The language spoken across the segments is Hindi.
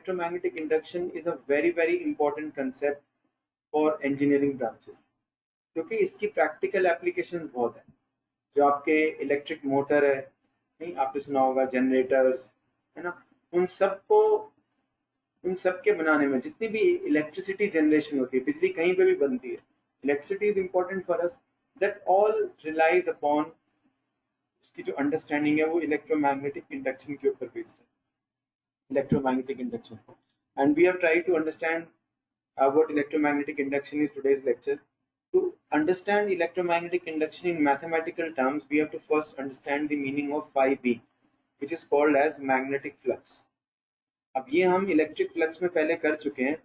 electromagnetic induction is a very important concept for engineering branches, क्योंकि इसकी प्रैक्टिकल एप्लीकेशन बहुत है। जो आपके इलेक्ट्रिक मोटर है, नहीं आपने सुना होगा, जनरेटर्स है ना, उन सब के बनाने में जितनी भी इलेक्ट्रिसिटी जनरेशन होती है, बिजली कहीं पे भी बनती है, electricity is important for us, that all relies upon, उसकी जो अंडरस्टैंडिंग है वो इलेक्ट्रोमैग्नेटिक इंडक्शन के ऊपर बेस्ड है, electromagnetic induction. And we have tried to understand what electromagnetic induction is today's lecture. To understand electromagnetic induction in mathematical terms, we have to first understand the meaning of phi b, which is called as magnetic flux. अब ये हम इलेक्ट्रिक फ्लक्स में पहले कर चुके हैं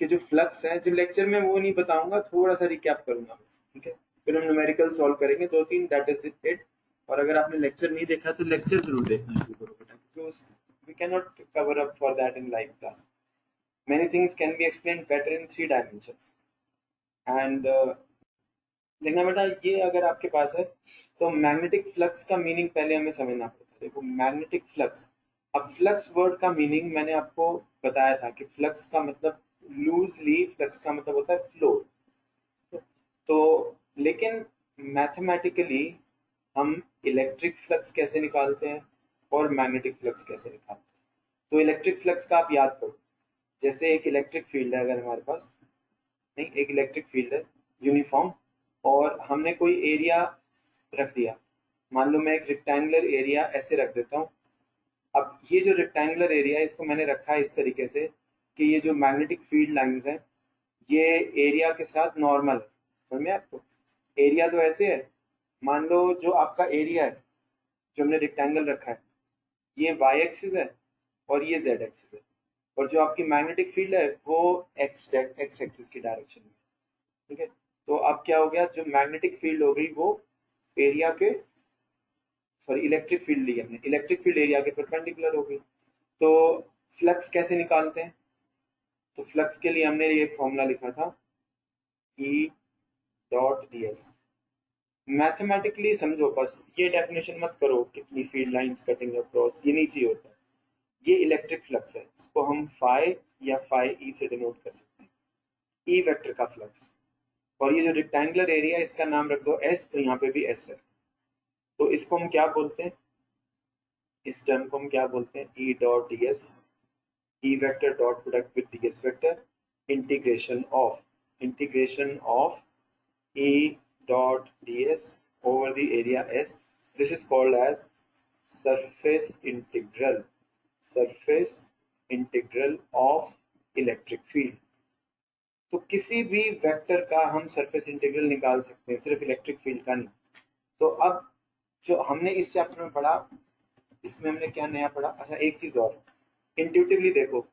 कि जो फ्लक्स है, जो लेक्चर में वो नहीं बताऊंगा, थोड़ा सा रिकैप करूंगा बस, ठीक है। फिर हम न्यूमेरिकल सॉल्व करेंगे 2-3, दैट इज इट। और अगर आपने लेक्चर नहीं देखा तो लेक्चर जरूर देखना शुरू करो बेटा, क्योंकि we cannot cover up for that in live class. Many things can be explained better in 3 dimensions. And देखना बेटा, ये अगर आपके पास है तो मैग्नेटिक फ्लक्स का मीनिंग पहले हमें समझना पड़ता है। देखो मैग्नेटिक फ्लक्स, अब फ्लक्स वर्ड का मीनिंग मैंने आपको बताया था कि फ्लक्स का मतलब लूजली, फ्लक्स का मतलब होता है फ्लो। तो लेकिन मैथमेटिकली हम इलेक्ट्रिक फ्लक्स कैसे निकालते हैं और मैग्नेटिक फ्लक्स कैसे निकालते हैं। तो इलेक्ट्रिक फ्लक्स का आप याद करो, जैसे एक इलेक्ट्रिक फील्ड है, अगर हमारे पास, नहीं एक इलेक्ट्रिक फील्ड है यूनिफॉर्म, और हमने कोई एरिया रख दिया, मान लो मैं एक रेक्टेंगुलर एरिया ऐसे रख देता हूँ। अब ये जो रेक्टेंगुलर एरिया है, इसको मैंने रखा है इस तरीके से कि ये जो मैग्नेटिक फील्ड लाइंस हैं ये एरिया के साथ नॉर्मल है। समझ में आपको? एरिया तो ऐसे है, मान लो जो आपका एरिया है जो हमने रेक्टेंगल रखा है, ये y एक्सिस है और ये z एक्सिस है, और जो आपकी मैग्नेटिक फील्ड है वो x एक्सिस की डायरेक्शन में, ठीक है। तो अब क्या हो गया, जो मैग्नेटिक फील्ड हो गई वो एरिया के, सॉरी इलेक्ट्रिक फील्ड ली हमने, इलेक्ट्रिक फील्ड एरिया के परपेंडिकुलर हो गई। तो फ्लक्स कैसे निकालते हैं? तो फ्लक्स के लिए हमने ये फॉर्मूला लिखा था E.ds। मैथमेटिकली समझो बस, ये डेफिनेशन मत करो कितनी फील्ड लाइंस कटिंग अक्रॉस, ये नहीं चाहिए होता। ये इलेक्ट्रिक फ्लक्स है, इसको हम फाई या फाई ई से डिनोट कर सकते हैं, ई वेक्टर का फ्लक्स। और ये जो रेक्टेंगुलर एरिया है इसका नाम रख दो एस, तो यहाँ पे भी एस रख। तो इसको हम क्या बोलते हैं, इस टर्म को हम क्या बोलते हैं, ई dot D S, E vector dot product with D S vector, integration of E dot ds over the area S. This is called as surface integral of electric field. तो किसी भी वेक्टर का हम सरफेस इंटीग्रल निकाल सकते हैं, सिर्फ इलेक्ट्रिक फील्ड का नहीं। तो अब जो हमने इस चैप्टर में पढ़ा, इसमें हमने क्या नया पढ़ा? अच्छा एक चीज और, इंट्यूटिवली देखो,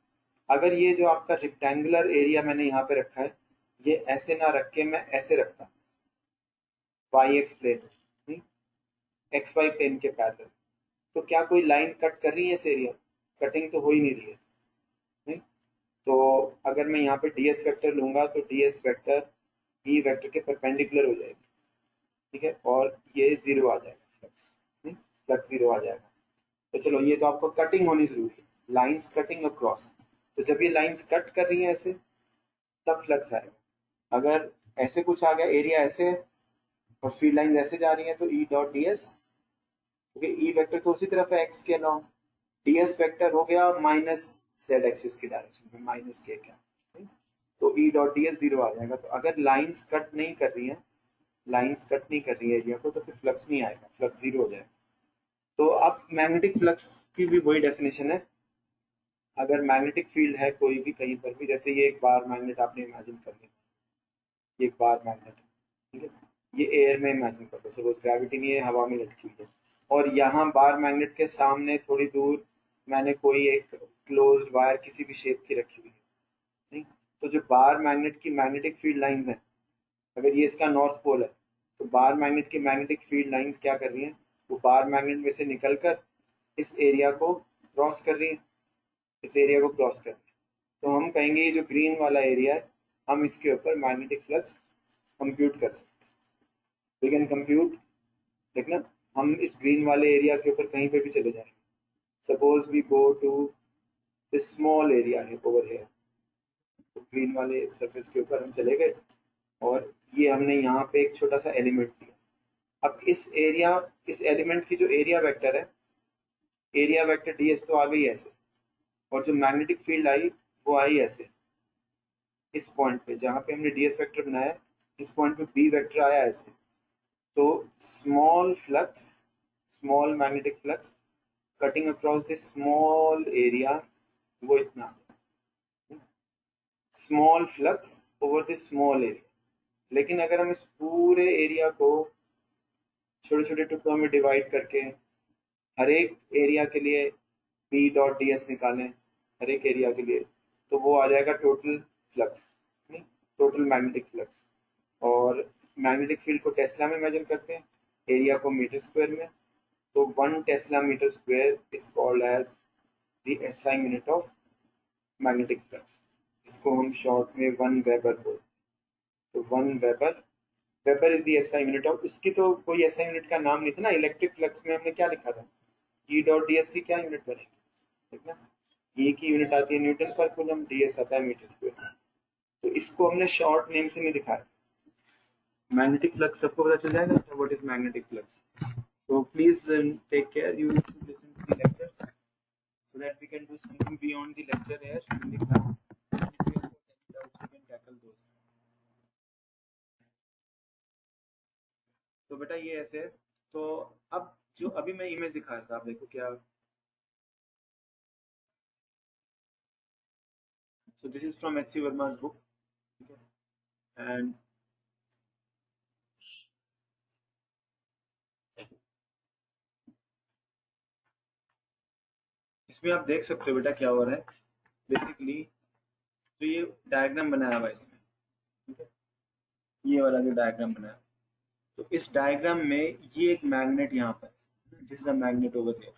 अगर ये जो आपका रेक्टेंगुलर एरिया मैंने यहाँ पे रखा है, ये ऐसे ना रख के मैं ऐसे रखता, Y X plane, X Y plane के पैरेलल, तो क्या कोई लाइन कट कर रही है इस एरिया? कटिंग तो हो ही नहीं रही है, नहीं? तो अगर मैं यहाँ पे ds वेक्टर लूंगा तो ds वेक्टर ई वेक्टर के परपेंडिकुलर हो जाएगी, ठीक है, और ये जीरो आ जाएगा, फ्लक्स जीरो आ जाएगा। तो चलो, ये तो आपको कटिंग होनी जरूरी है, लाइंस कटिंग अक्रॉस। तो जब ये लाइंस कट कर रही है ऐसे, तब फ्लक्स आएगा। अगर ऐसे कुछ आ गया, एरिया ऐसे है और फील्ड लाइन ऐसे जा रही है, तो ई डॉट डी एस, क्योंकि ई वेक्टर तो उसी तरफ है एक्स के अलाउंग, डी एस वेक्टर हो गया माइनस जेड एक्सिस की डायरेक्शन में, माइनस के क्या, तो E dot D S zero आ जाएगा। तो अगर लाइंस कट नहीं कर रही है एरिया को, तो फिर फ्लक्स नहीं आएगा, फ्लक्स जीरो हो जाएगा। तो अब मैग्नेटिक फ्लक्स की भी वही डेफिनेशन है। अगर मैग्नेटिक फील्ड है कोई भी कहीं पर भी, जैसे ये एक बार मैग्नेट आपने इमेजिन कर लिया, ये एक बार मैग्नेट है, ठीक है, ये एयर में इमेजिन कर लो, सपोज ग्रेविटी नहीं है, हवा में लटकी हुई है, और यहाँ बार मैग्नेट के सामने थोड़ी दूर मैंने कोई एक क्लोज्ड वायर किसी भी शेप की रखी हुई है, नहीं? तो जो बार मैग्नेट की मैग्नेटिक फील्ड लाइंस हैं, अगर ये इसका नॉर्थ पोल है, तो बार मैग्नेट की मैग्नेटिक फील्ड लाइंस क्या कर रही हैं, वो बार मैग्नेट में से निकलकर इस एरिया को क्रॉस कर रही है, तो हम कहेंगे ये जो ग्रीन वाला एरिया है, हम इसके ऊपर मैग्नेटिक फ्लक्स कंप्यूट कर सकते हैं। वी कैन कंप्यूट, देखना, हम इस ग्रीन वाले एरिया के ऊपर कहीं पे भी चले जाएंगे, suppose we go to this small area है ओवर हियर। तो ग्रीन वाले सरफेस के ऊपर हम चले गए और ये हमने यहाँ पे एक छोटा सा एलिमेंट लिया। अब इस एलिमेंट की जो एरिया वेक्टर है, एरिया वेक्टर ds तो आ गई ऐसे, और जो मैग्नेटिक फील्ड आई वो आई ऐसे। इस पॉइंट पे जहाँ पे हमने ds वेक्टर बनाया, इस पॉइंट पे b वेक्टर आया ऐसे। तो small flux, small magnetic flux cutting across this small area, वो इतना small flux over this small area. लेकिन अगर हम इस पूरे एरिया को छोटे छोटे टुकड़ों में डिवाइड करके हर एक एरिया के लिए बी डॉट डी एस निकालें, हर एक एरिया के लिए, तो वो आ जाएगा total flux, total magnetic flux. और मैग्नेटिक फील्ड को टेस्ला में मेजर करते हैं, एरिया को मीटर स्क्वायर में। तो 1 tesla metre square is called as the SI unit of magnetic flux. इसको हम शॉर्ट में 1 वेबर बोलते हैं। तो 1 weber, weber is the SI unit of, इसकी तो कोई एसआई यूनिट का नाम नहीं था ना। इलेक्ट्रिक फ्लक्स में हमने क्या लिखा था, ई डॉट डी एस की क्या यूनिट बनेगी, ठीक ना। ई की यूनिट आती है न्यूटन पर कूलम, डी एस आता है मीटर स्क्वायर। तो इसको हमने शॉर्ट नेम से नहीं दिखाया। मैग्नेटिक फ्लक्स सबको पता चल जाएगा what is magnetic flux. So please take care. You need to listen to the lecture so that we can do something beyond the lecture here in the class. If you have any doubts, you can tackle those. तो बेटा ये ऐसे है। तो अब जो अभी मैं इमेज दिखा रहा था, आप देखो क्या। So this is from H.C. Verma's book, and इसमें आप देख सकते हो बेटा क्या हो रहा है। बेसिकली तो ये डायग्राम बनाया हुआ है इसमें, ठीक है, ये वाला जो डायग्राम बनाया, तो इस डायग्राम में ये एक मैग्नेट यहाँ पर, this is a magnet over there,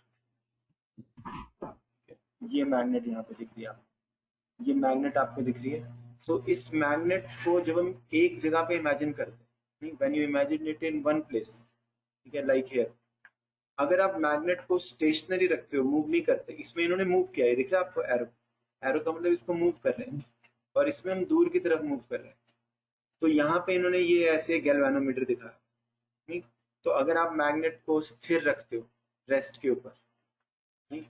ये मैग्नेट यहाँ पे दिख रही है आपको, ये मैग्नेट आपको दिख रही है। तो इस मैग्नेट को जब हम एक जगह पे इमेजिन करते हैं, when you imagine it in one place, ठीक है, लाइक हियर। अगर आप मैग्नेट को स्टेशनरी रखते हो, मूव नहीं करते, इसमें इन्होंने मूव किया है, दिख रहा है आपको एरो, एरो का मतलब इसको मूव कर रहे हैं, और इसमें हम दूर की तरफ मूव कर रहे हैं। तो यहाँ पे इन्होंने ये ऐसे गैल्वेनोमीटर दिखाया, ठीक। तो अगर आप मैग्नेट को स्थिर रखते हो रेस्ट के ऊपर, ठीक,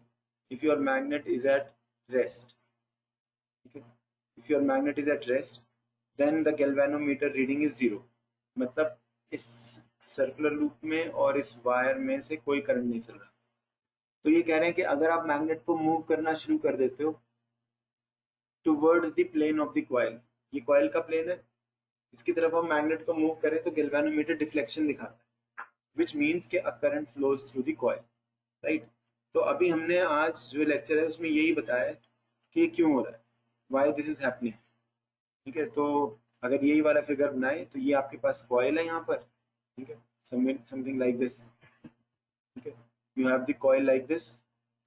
if your magnet is at rest, ठीक है, if your magnet is at rest then the galvanometer reading is 0, मतलब इस सर्कुलर लूप में और इस वायर में से कोई करंट नहीं चल रहा। तो ये कह रहे हैं कि अगर आप मैग्नेट को मूव करना शुरू कर देते हो towards the plane of the coil, ये कॉइल का प्लेन है, इसकी तरफ हम मैग्नेट को मूव करें तो गैल्वेनोमीटर डिफ्लेक्शन दिखाता है, which means कि a current flows through the coil, right? तो अभी हमने आज जो लेक्चर है उसमें यही बताया है कि क्यों हो रहा है, why this is happening, ठीक है। तो अगर यही वाला फिगर बनाए तो ये आपके पास कॉइल है यहाँ पर, ठीक है, समथिंग लाइक दिस, ठीक है, you have the coil like this,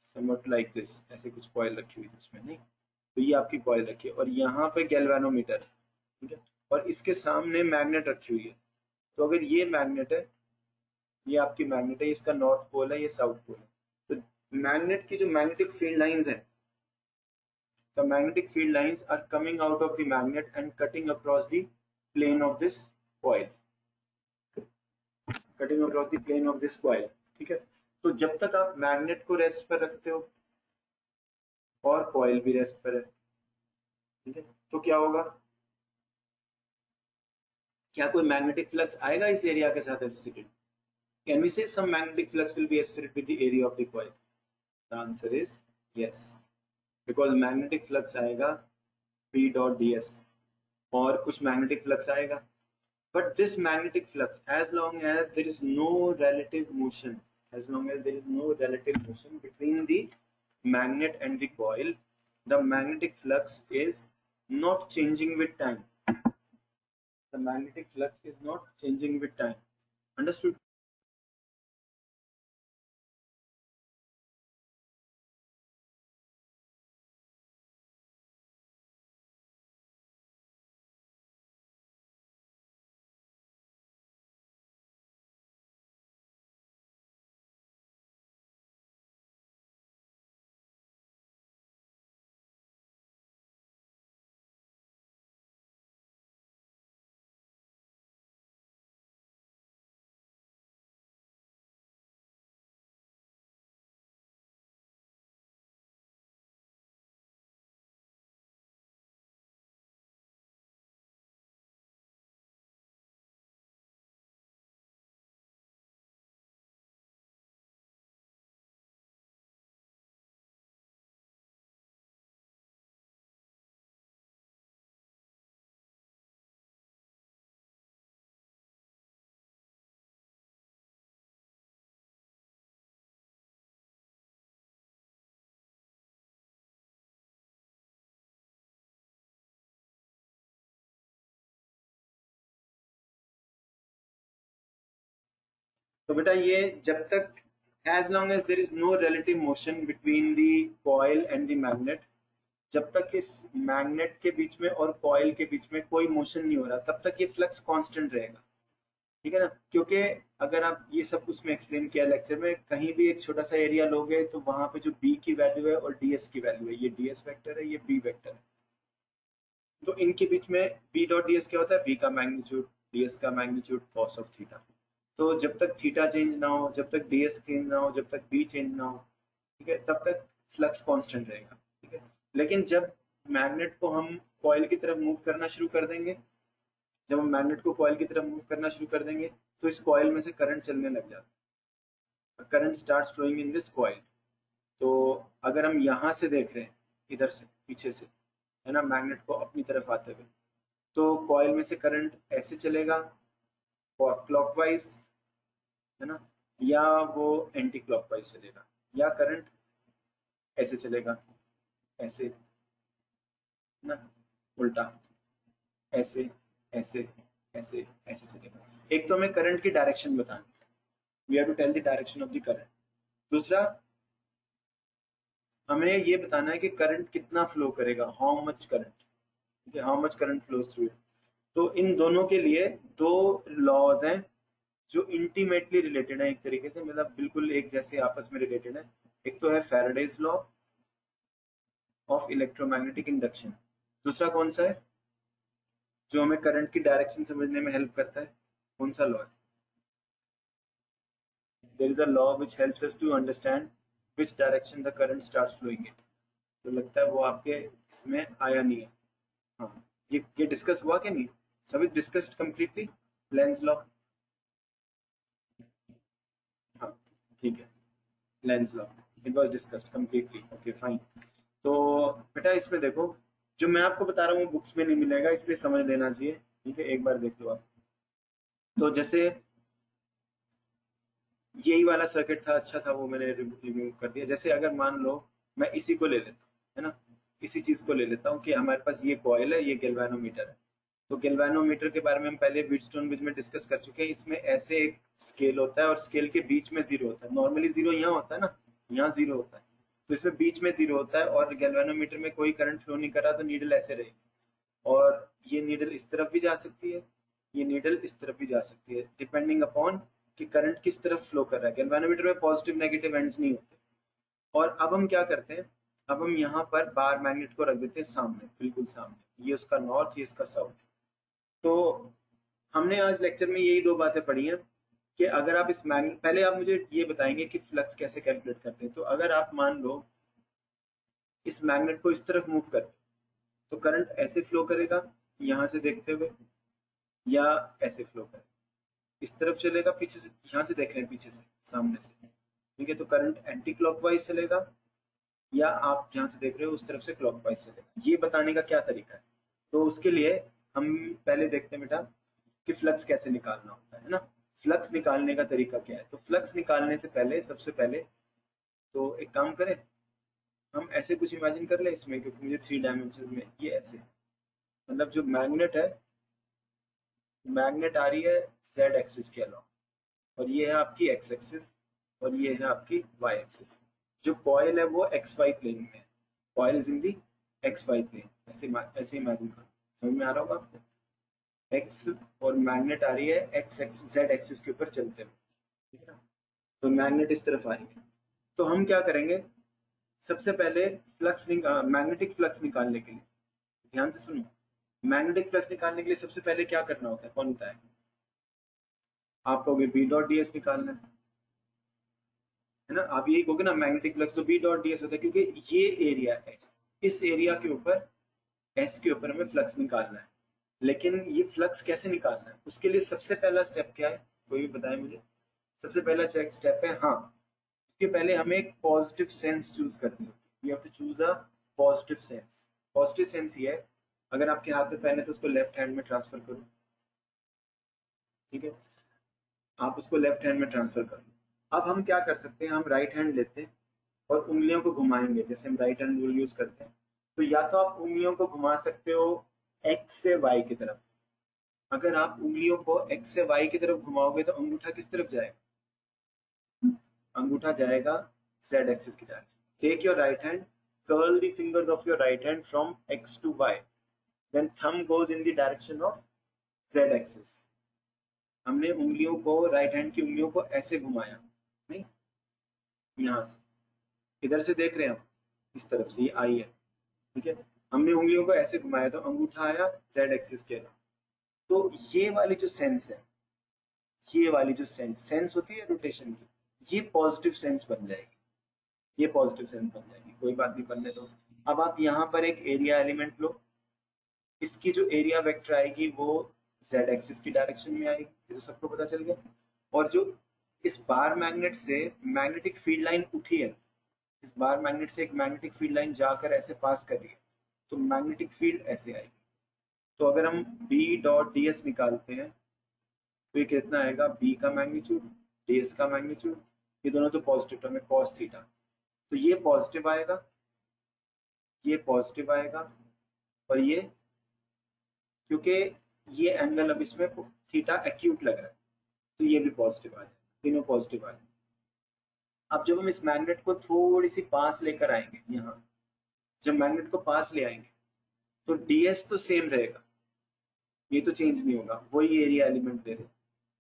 somewhat like this, ऐसे कुछ कॉइल रखी हुई है इसमें, नहीं, तो ये आपकी कॉइल रखी है और यहाँ पे गैल्वेनोमीटर, ठीक है, और इसके सामने मैग्नेट रखी हुई है। तो अगर ये मैग्नेट है, ये आपकी मैग्नेट है, इसका नॉर्थ पोल है, ये साउथ पोल है। तो मैग्नेट की जो मैग्नेटिक फील्ड लाइंस है, the magnetic field lines are coming out of the magnet and cutting across the plane of this coil, cutting across the plane of this coil, ठीक है। तो जब तक आप मैग्नेट को रेस्ट पर रखते हो और कॉइल भी रेस्ट पर है, ठीक है, तो क्या होगा, क्या कोई मैग्नेटिक फ्लक्स आएगा इस एरिया के साथ associated? Can we say some magnetic flux will be associated with the area of the coil? The answer is yes, because magnetic flux आएगा P डॉट ds और कुछ मैग्नेटिक फ्लक्स आएगा। But this magnetic flux, as long as there is no relative motion, as long as there is no relative motion between the magnet and the coil, the magnetic flux is not changing with time. The magnetic flux is not changing with time. Understood? तो बेटा ये जब तक as long as there is no relative motion between the coil and the magnet, जब तक इस मैग्नेट के बीच में और कॉइल के बीच में कोई मोशन नहीं हो रहा तब तक ये फ्लक्स कांस्टेंट रहेगा, ठीक है ना। क्योंकि अगर आप ये सब उसमें एक्सप्लेन किया लेक्चर में, कहीं भी एक छोटा सा एरिया लोगे तो वहां पे जो बी की वैल्यू है और डीएस की वैल्यू है, ये डीएस वेक्टर है, ये बी वेक्टर है, तो इनके बीच में बी डॉट डीएस क्या होता है, बी का मैग्नीट्यूड डीएस का मैग्नीट्यूड कॉस ऑफ थीटा। तो जब तक थीटा चेंज ना हो, जब तक डीएस चेंज ना हो, जब तक बी चेंज ना हो, ठीक है, तब तक फ्लक्स कांस्टेंट रहेगा, ठीक है। लेकिन जब मैग्नेट को हम कॉइल की तरफ मूव करना शुरू कर देंगे, जब हम मैग्नेट को कॉइल की तरफ मूव करना शुरू कर देंगे तो इस कॉइल में से करंट चलने लग जाता है, current starts flowing in this coil. तो अगर हम यहाँ से देख रहे हैं, इधर से पीछे से, है ना, मैग्नेट को अपनी तरफ आते हुए, तो कॉइल में से करंट ऐसे चलेगा क्लॉकवाइज, है ना, या वो एंटी क्लॉकवाइज चलेगा, या करंट ऐसे चलेगा, ऐसे, है ना, उल्टा, ऐसे ऐसे ऐसे ऐसे चलेगा। एक तो हमें करंट की डायरेक्शन बतानी है, we have to tell the direction of the current. दूसरा हमें ये बताना है कि करंट कितना फ्लो करेगा, how much current, how much current flows through it. तो इन दोनों के लिए दो लॉज हैं जो इंटीमेटली रिलेटेड है, एक तरीके से, मतलब बिल्कुल एक जैसे आपस में रिलेटेड है। एक तो है Faraday's law of electromagnetic induction, दूसरा कौन सा है जो हमें करंट की डायरेक्शन समझने में हेल्प करता है, कौन सा लॉ है? There is a law which helps us to understand which direction the current starts flowing in. तो लगता है वो आपके इसमें आया नहीं है। हाँ, ये डिस्कस हुआ क्या नहीं, सभी डिस्कस्ड कंप्लीटली लेंस लॉ। हाँ ठीक है, Lenz law it was discussed completely, okay fine. तो बेटा इसमें देखो, जो मैं आपको बता रहा हूँ बुक्स में नहीं मिलेगा, इसलिए समझ लेना चाहिए, ठीक है, एक बार देख लो आप। तो जैसे यही वाला सर्किट था, अच्छा था, वो मैंने रिमूव कर दिया। जैसे अगर मान लो मैं इसी को ले लेता हूँ, है ना, इसी चीज को ले लेता हूँ कि हमारे पास ये कॉइल है, ये गैल्वेनोमीटर है। तो गैल्वेनोमीटर के बारे में हम पहले व्हीटस्टोन ब्रिज में डिस्कस कर चुके हैं। इसमें ऐसे एक स्केल होता है और स्केल के बीच में जीरो होता है। नॉर्मली जीरो यहाँ होता है ना, यहाँ जीरो होता है, तो इसमें बीच में जीरो होता है, और गैल्वेनोमीटर में कोई करंट फ्लो नहीं कर रहा तो नीडल ऐसे रहेगी, और ये नीडल इस तरफ भी जा सकती है, ये नीडल इस तरफ भी जा सकती है, डिपेंडिंग अपॉन कि करंट किस तरफ फ्लो कर रहा है। गैल्वेनोमीटर में पॉजिटिव नेगेटिव एंड्स नहीं होते। और अब हम क्या करते हैं, अब हम यहाँ पर बार मैग्नेट को रख देते हैं सामने, बिल्कुल सामने, ये उसका नॉर्थ, ये इसका साउथ। तो हमने आज लेक्चर में यही दो बातें पढ़ी हैं कि अगर आप इस मैग्नेट, पहले आप मुझे ये बताएंगे कि फ्लक्स कैसे कैलकुलेट करते हैं। तो अगर आप मान लो इस मैग्नेट को इस तरफ मूव करते, तो करंट ऐसे फ्लो करेगा यहाँ से देखते हुए, या ऐसे फ्लो करेगा, इस तरफ चलेगा, पीछे से, यहाँ से देख रहे हैं पीछे से, सामने से, ठीक है, तो करंट एंटी क्लॉकवाइज चलेगा, या आप जहाँ से देख रहे हो उस तरफ से क्लॉकवाइज चलेगा। ये बताने का क्या तरीका है, तो उसके लिए हम पहले देखते हैं बेटा कि फ्लक्स कैसे निकालना होता है ना। फ्लक्स निकालने का तरीका क्या है, तो फ्लक्स निकालने से पहले, सबसे पहले तो एक काम करें, हम ऐसे कुछ इमेजिन कर ले इसमें, क्योंकि मुझे 3 डायमेंशन में ये ऐसे, मतलब जो मैग्नेट है, मैग्नेट आ रही है जेड एक्सिस के अलावा, और ये है आपकी एक्स एक्सिस, और ये है आपकी वाई एक्सिस। जो कॉइल है वो एक्स वाई प्लेन में है, coil is in the X Y plane, ऐसे ऐसे इमेजिन करो, समझ में आ रहा होगा आपको। एक्स और मैग्नेट आ रही है एक्स एक्सिस, जेड एक्सिस के ऊपर चलते हुए, ठीक है ना, तो मैग्नेट इस तरफ आ रही है। तो हम क्या करेंगे, सबसे पहले फ्लक्स, मैग्नेटिक फ्लक्स निकालने के लिए, ध्यान से सुनो, मैग्नेटिक फ्लक्स निकालने के लिए सबसे पहले क्या करना होता है, कौन बताए? आप कहोगे बी डॉट डी एस निकालना है ना, आप यही कहोगे ना, मैग्नेटिक फ्लक्स तो बी डॉट डी एस होता है, क्योंकि ये एरिया एस, इस एरिया के ऊपर, एस के ऊपर हमें फ्लक्स निकालना है। लेकिन ये फ्लक्स कैसे निकालना है, उसके लिए सबसे पहला स्टेप क्या है, कोई भी बताए मुझे। सबसे पहला चेक स्टेप है, हाँ, उसके पहले हमें एक पॉजिटिव सेंस चूज करनी होगी। You have to choose a positive sense. Positive sense ये है, अगर आपके हाथ में पेन है तो उसको लेफ्ट हैंड में ट्रांसफर करो, ठीक है, आप उसको लेफ्ट हैंड में ट्रांसफर कर लो। अब हम क्या कर सकते हैं, हम राइट हैंड लेते हैं और उंगलियों को घुमाएंगे, जैसे हम राइट हैंड रूल यूज करते हैं। तो या तो आप उंगलियों को घुमा सकते हो एक्स से वाई की तरफ। अगर आप उंगलियों को एक्स से वाई की तरफ घुमाओगे तो अंगूठा किस तरफ जाएगा, अंगूठा जाएगा z एक्सिस की direction. Take your right hand, curl the fingers of your right hand from x to y, then thumb goes in the direction of z axis. हमने उंगलियों को, राइट हैंड की उंगलियों को ऐसे घुमाया, नहीं यहाँ से, इधर से देख रहे हैं हम, इस तरफ से ये आई है, ठीक है. हमने उंगलियों को ऐसे घुमाया तो अंगूठा आया z एक्सिस के. तो ये वाली जो सेंस है, ये वाली जो सेंस होती है रोटेशन की, ये पॉजिटिव सेंस बन जाएगी, ये पॉजिटिव सेंस बन जाएगी. कोई बात नहीं, बनने दो. अब आप यहाँ पर एक एरिया एलिमेंट लो, इसकी जो एरिया वेक्टर आएगी वो z एक्सिस की डायरेक्शन में आएगी, ये तो सबको पता चल गया. और जो इस बार मैग्नेट से मैग्नेटिक फील्ड लाइन उठी है, इस बार मैग्नेट से एक मैग्नेटिक फील्ड लाइन जाकर ऐसे पास कर रही है, तो मैग्नेटिक फील्ड ऐसे आएगी. तो अगर हम B डॉट ds निकालते हैं तो ये कितना आएगा, B का मैग्नीट्यूड ds का मैग्नीट्यूड, ये दोनों तो पॉजिटिव टर्म है, cos थीटा. तो ये पॉजिटिव आएगा, ये पॉजिटिव आएगा, और ये, क्योंकि ये एंगल अब इसमें थीटा एक्यूट लग रहा है, तो ये भी पॉजिटिव आ जाएगा, तीनों पॉजिटिव आ जाएगा. अब जब हम इस मैग्नेट को थोड़ी सी पास लेकर आएंगे, यहाँ जब मैग्नेट को पास ले आएंगे तो ds तो सेम रहेगा, ये तो चेंज नहीं होगा, वही एरिया एलिमेंट दे रहे.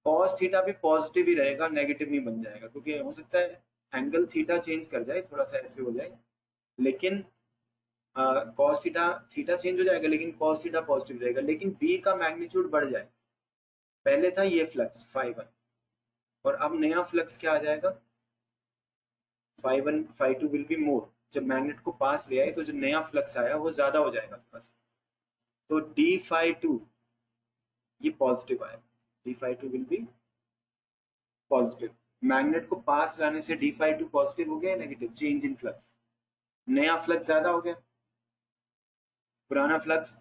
cos थीटा भी पॉजिटिव ही रहेगा, नेगेटिव नहीं बन जाएगा, क्योंकि हो सकता है एंगल थीटा चेंज कर जाए, थोड़ा सा ऐसे हो जाए, लेकिन cos थीटा चेंज हो जाएगा, लेकिन cos थीटा पॉजिटिव रहेगा. लेकिन b का मैग्नीट्यूड बढ़ जाए, पहले था ये फ्लक्स φ1, और अब नया फ्लक्स क्या आ जाएगा, φ1 φ2 विल बी मोर. जब मैग्नेट को पास ले आए तो जो नया फ्लक्स आया वो ज्यादा हो जाएगा थोड़ा सा, तो d∅2 ये पॉजिटिव आएगा, d∅2 will be positive. Magnet को पास लाने से d∅2 पॉजिटिव हो गया, नेगेटिव, चेंज इन फ्लक्स, नया फ्लक्स ज्यादा हो गया, पुराना फ्लक्स.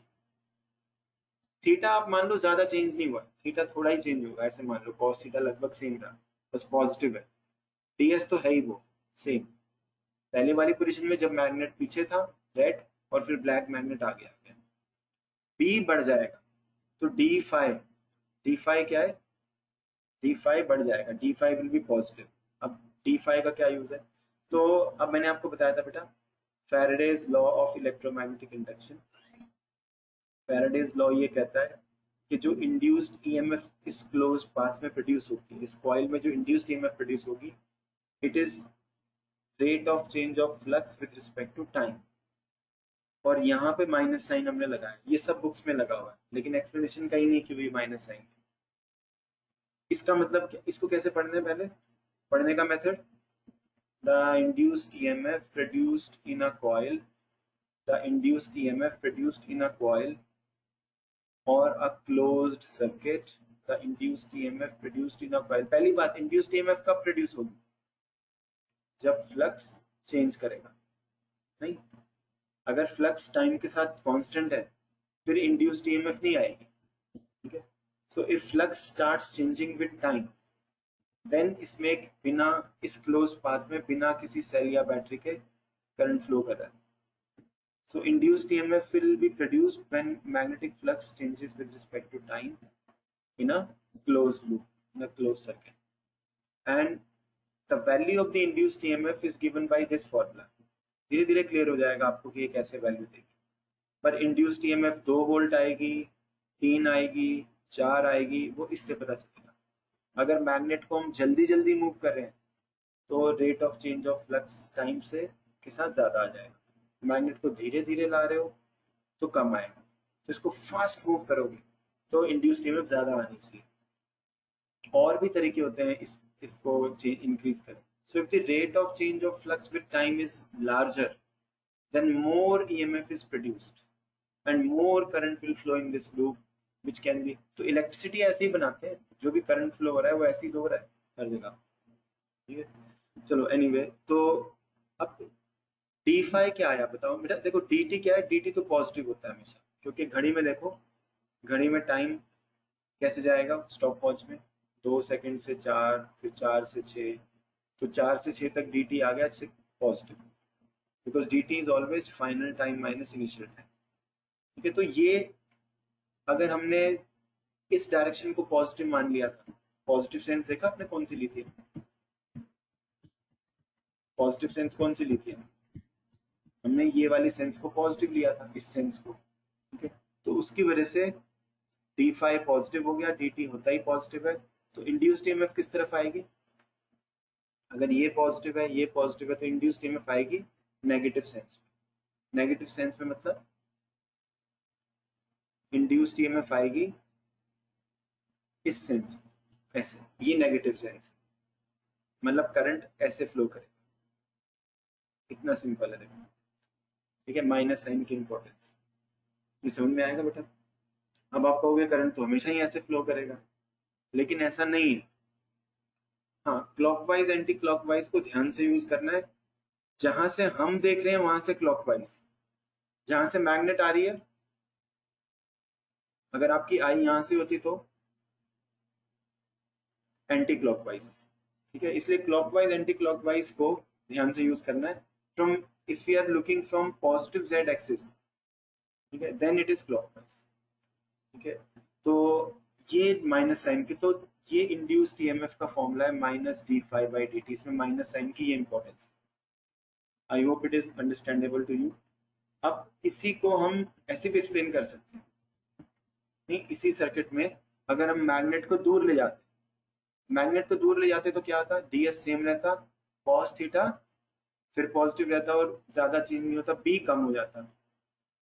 थीटा आप मान लो ज्यादा चेंज नहीं हुआ, थीटा थोड़ा ही चेंज होगा, ऐसे मान लो cos थीटा लगभग सेम रहा, बस पॉजिटिव है. ds तो है ही वो सेम, पहले वाली पोजीशन में जब मैग्नेट पीछे था रेड, और फिर ब्लैक मैग्नेट आ गया. b बढ़ जाएगा तो d∅ क्या है, d∅ बढ़ जाएगा, d∅ विल बी पॉजिटिव. अब d∅ का क्या यूज है, तो अब मैंने आपको बताया था बेटा, Faraday's law of electromagnetic induction. Faraday's law ये कहता है कि जो इंड्यूस्ड ईएमएफ इस क्लोज्ड पाथ में प्रोड्यूस होगी, इस कॉइल में जो इंड्यूस्ड ईएमएफ प्रोड्यूस होगी, it is rate of change of flux with respect to time. और यहाँ पे माइनस साइन हमने लगाया, ये सब बुक्स में लगा हुआ है, लेकिन एक्सप्लेनेशन कहीं नहीं की हुई माइनस साइन. इसका मतलब क्या, इसको कैसे पढ़ना है, पहले पढ़ने का method, the induced EMF produced in a coil, the induced EMF produced in a coil or a closed circuit, the induced EMF produced in a coil. पहली बात, induced EMF कब प्रोड्यूस होगी, जब फ्लक्स चेंज करेगा, नहीं, अगर फ्लक्स टाइम के साथ कांस्टेंट है फिर इंड्यूस्ड ईएमएफ नहीं आएगी, ठीक है. So if flux starts changing with time, then इसमें एक बिना, इस क्लोज्ड पाथ में बिना किसी सेल या बैटरी के करंट फ्लो कर रहा है. So induced EMF will be produced when magnetic flux changes with respect to time in a closed loop, in a closed circuit. And the value of the induced EMF is given by this formula. धीरे धीरे क्लियर हो जाएगा आपको कि ये कैसे वैल्यू देगी. पर इंड्यूस्ड ईएमएफ 2 वोल्ट आएगी, 3 आएगी, 4 आएगी, वो इससे पता चलेगा. अगर मैग्नेट को हम जल्दी जल्दी मूव कर रहे हैं तो rate of change of flux time से के साथ ज्यादा आ जाएगा. मैग्नेट को धीरे धीरे ला रहे हो तो कम आएगा, तो इसको फास्ट मूव करोगे तो इंड्यूस्ड ईएमएफ ज्यादा आनी चाहिए. और भी तरीके होते हैं इसको इंक्रीज करें. So if the rate of change of flux with time is larger, then more EMF is produced and more current will flow in this loop, which can be, तो इलेक्ट्रिसिटी ऐसे ही बनाते हैं, जो भी करंट फ्लो हो रहा है वो ऐसे ही हो रहा है हर जगह, ठीक है. चलो एनीवे, तो अब d∅ क्या आया बताओ बेटा. देखो dt क्या है, dt तो पॉजिटिव होता है हमेशा, क्योंकि घड़ी में देखो, घड़ी में टाइम कैसे जाएगा, स्टॉप वॉच में 2 सेकंड से 4, फिर 4 से 6, तो 4 से 6 तक dt आ गया positive, because dt is always final time minus initial time, ठीक है. तो ये अगर हमने इस डायरेक्शन को पॉजिटिव मान लिया था, पॉजिटिव सेंस देखा आपने कौन सी ली थी, पॉजिटिव सेंस कौन सी ली थी हमने? ये वाली सेंस को पॉजिटिव लिया था, इस सेंस को, ठीक है। तो उसकी वजह से डी फाइव पॉजिटिव हो गया, डी टी होता ही पॉजिटिव है, तो इंड्यूस्ड ईएमएफ किस तरफ आएगी? अगर ये पॉजिटिव है, ये पॉजिटिव है, तो इंड्यूस्ड ईएमएफ आएगी नेगेटिव सेंस में। नेगेटिव सेंस में मतलब इंड्यूस्ड ईएमएफ आएगी इस सेंस में, ऐसे, ये नेगेटिव सेंस, मतलब करंट ऐसे फ्लो करे, इतना सिंपल है देखो, ठीक है। माइनस साइन की इंपॉर्टेंस ये समझ में आएगा बेटा? अब आप कहोगे करंट तो हमेशा ही ऐसे फ्लो करेगा, लेकिन ऐसा नहीं है। हाँ, क्लॉकवाइज एंटी क्लॉकवाइज को ध्यान से यूज करना है। जहां से हम देख रहे हैं वहां से क्लॉकवाइज, जहां से मैग्नेट आ रही है, अगर आपकी आई यहां से होती तो एंटी क्लॉकवाइज, ठीक है। इसलिए क्लॉकवाइज एंटी क्लॉकवाइज को ध्यान से यूज करना है। From, if we are looking from positive Z axis, ठीक है, देन इट इज क्लॉकवाइज, ठीक है। तो ये माइनस साइन की, तो ये इंड्यूस्ड ईएमएफ का फॉर्मूला है minus D phi by D T, इसमें माइनस साइन की ये इंपॉर्टेंस है। I hope it is understandable to you. अब इसी को हम ऐसे भी एक्सप्लेन कर सकते हैं, नहीं, इसी सर्किट में अगर हम मैग्नेट को दूर ले जाते, मैग्नेट को दूर ले जाते तो क्या आता? डीएस सेम रहता, कॉस थीटा फिर पॉजिटिव रहता और ज्यादा चेंज नहीं होता, बी कम हो जाता।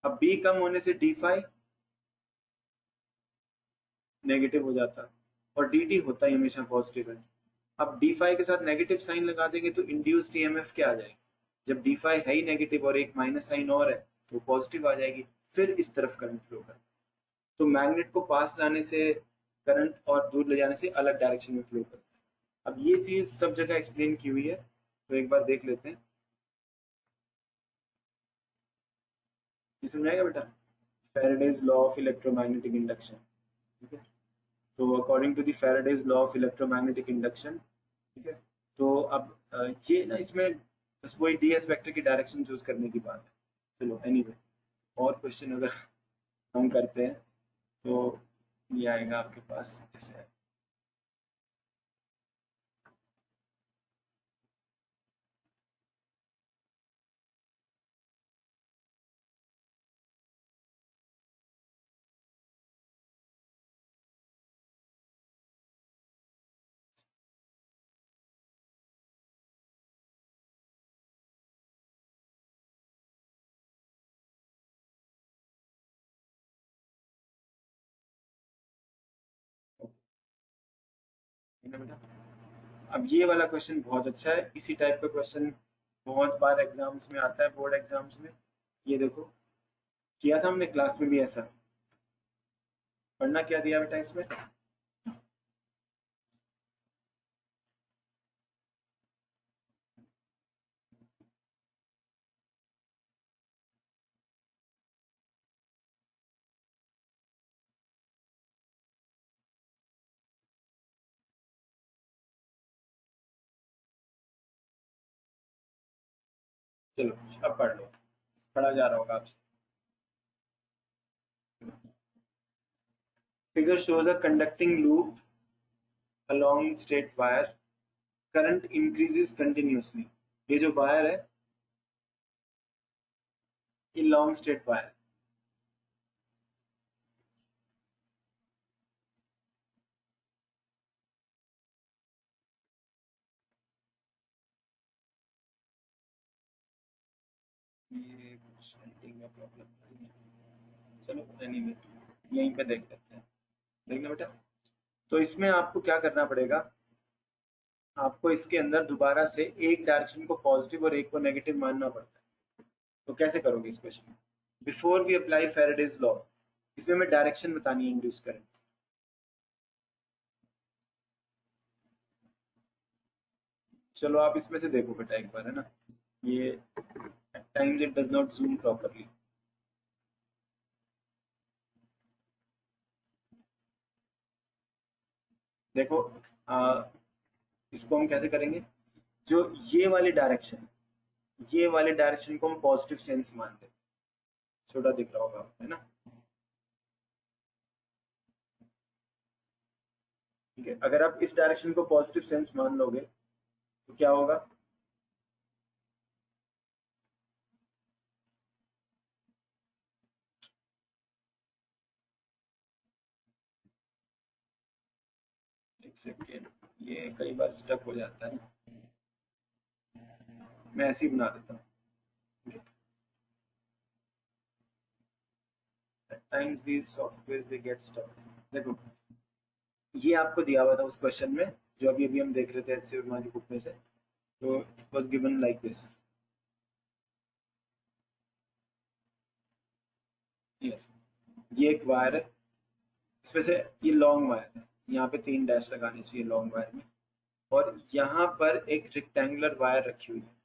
अब बी कम होने से डी फाइव नेगेटिव हो जाता, और डी टी होता ही हमेशा पॉजिटिव है। अब डी फाइव के साथ नेगेटिव साइन लगा देंगे तो इंड्यूस्ड ईएमएफ क्या आ जाएगी? जब डी फाइव है ही नेगेटिव और एक माइनस साइन और है तो पॉजिटिव आ जाएगी, फिर इस तरफ करंट फ्लो कर। तो मैग्नेट को पास लाने से करंट और दूर ले जाने से अलग डायरेक्शन में फ्लो करता है। अब ये चीज सब जगह एक्सप्लेन की हुई है, तो एक बार देख लेते हैं, ये समझाएगा बेटा? Faraday's law of electromagnetic induction, ठीक है। तो according to the Faraday's law of electromagnetic induction, ठीक है। तो अब ये ना, इसमें बस वही ds वेक्टर की डायरेक्शन चूज करने की बात है। चलो एनीवे, और क्वेश्चन अगर हम करते हैं तो ये आएगा आपके पास ऐसे है। है ना बेटा? अब ये वाला क्वेश्चन बहुत अच्छा है, इसी टाइप का क्वेश्चन बहुत बार एग्जाम्स में आता है, बोर्ड एग्जाम्स में। ये देखो, किया था हमने क्लास में भी ऐसा। पढ़ना क्या दिया बेटा इसमें? चलो अब पढ़ लो, पढ़ा जा रहा होगा आपसे। Figure shows a conducting loop along straight wire. Current increases continuously. ये जो वायर है ये लॉन्ग स्ट्रेट वायर, ये कुछ सेटिंग में प्रॉब्लम है। चलो एनीवे यहीं पे देख लेते हैं, देखना बेटा। तो इसमें आपको क्या करना पड़ेगा, आपको इसके अंदर दोबारा से एक डायरेक्शन को पॉजिटिव और एक को नेगेटिव मानना पड़ता है। तो कैसे करोगे इस क्वेश्चन में? Before we apply Faraday's law, इसमें हमें डायरेक्शन बतानी है इंड्यूस करंट। चलो आप इसमें से देखो बेटा एक बार, है ना, ये at times it does not zoom properly. देखो, इसको हम कैसे करेंगे? जो ये वाली डायरेक्शन, ये वाले डायरेक्शन को हम पॉजिटिव सेंस मान लें, छोटा दिख रहा होगा, है ना? ठीक है, अगर आप इस डायरेक्शन को पॉजिटिव सेंस मान लोगे तो क्या होगा? एक सेकेंड, ये कई बार स्टक हो जाता है ना, मैं ऐसे ही बना देता हूँ। At times these softwares they get stuck. देखो ये आपको दिया हुआ था उस क्वेश्चन में जो अभी अभी हम देख रहे थे एच सी वर्मा की बुक में से, तो it was given like this. Yes, ये एक वायर है, इसमें से ये लॉन्ग वायर है, यहाँ पे 3 डैश लगाने चाहिए लॉन्ग वायर में, और यहाँ पर एक रेक्टेंगुलर वायर रखी हुई है।